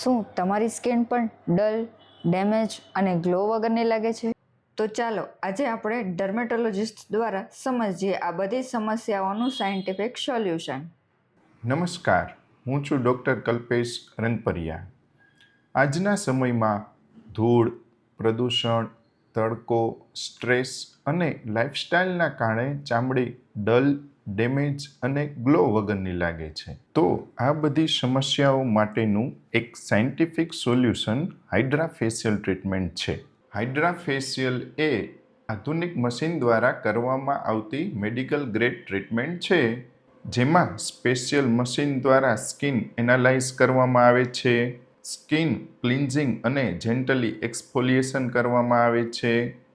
શું તમારી સ્કિન પણ ડલ, ડેમેજ અને ગ્લો વગરની લાગે છે? તો ચાલો આજે આપણે ડર્મેટોલોજિસ્ટ દ્વારા સમજીએ આ બધી સમસ્યાઓનું સાયન્ટિફિક સોલ્યુશન. નમસ્કાર, હું છું ડૉક્ટર કલ્પેશ રંગપરિયા. આજના સમયમાં ધૂળ, પ્રદૂષણ, તડકો, સ્ટ્રેસ અને લાઇફસ્ટાઇલના કારણે ચામડી ડલ, ડેમેજ અને ગ્લો વગરની લાગે છે. તો આ બધી સમસ્યાઓ માટેનું એક scientific solution Hydra facial treatment છે. હાઇડ્રા ફેશિયલ એ આધુનિક મશીન દ્વારા કરવામાં આવતી મેડિકલ ગ્રેડ ટ્રીટમેન્ટ છે, જેમાં સ્પેશિયલ મશીન દ્વારા સ્કિન એનાલાઇઝ કરવામાં આવે છે, સ્કિન ક્લિન્ઝિંગ અને જેન્ટલી એક્સફોલિએશન કરવામાં આવે છે,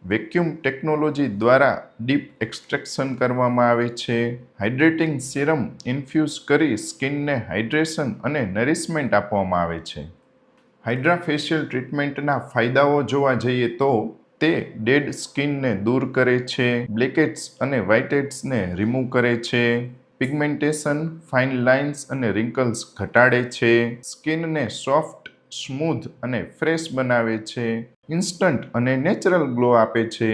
વેક્યુમ ટેકનોલોજી દ્વારા ડીપ એક્સટ્રેક્શન કરવામાં આવે છે, હાઇડ્રેટિંગ સિરમ ઇન્ફ્યુઝ કરી સ્કિનને હાઇડ્રેશન અને નરિશમેન્ટ આપવામાં આવે છે. હાઇડ્રા ફેશિયલ ટ્રીટમેન્ટના ફાયદાઓ જોવા જઈએ તો તે ડેડ સ્કિનને દૂર કરે છે, બ્લેકહેડ્સ અને વ્હાઇટહેડ્સને રિમૂવ કરે છે, પિગમેન્ટેશન, ફાઇન લાઇન્સ અને રિંકલ્સ ઘટાડે છે, સ્કિનને સોફ્ટ, સ્મૂધ અને ફ્રેશ બનાવે છે, ઇન્સ્ટન્ટ અને નેચરલ ગ્લો આપે છે.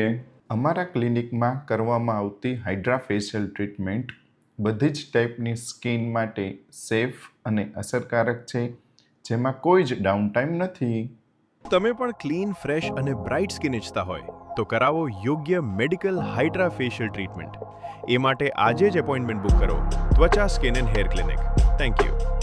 અમારા ક્લિનિકમાં કરવામાં આવતી હાઇડ્રા ફેશિયલ ટ્રીટમેન્ટ બધી જ ટાઈપની સ્કિન માટે સેફ અને અસરકારક છે, જેમાં કોઈ જ ડાઉનટાઈમ નથી. તમે પણ ક્લીન, ફ્રેશ અને બ્રાઇટ સ્કિન ઈચ્છતા હોય તો કરાવો યોગ્ય મેડિકલ હાઇડ્રા ફેશિયલ ટ્રીટમેન્ટ. એ માટે આજે જ એપોઇન્ટમેન્ટ બુક કરો. ત્વચા skin and hair clinic. Thank you.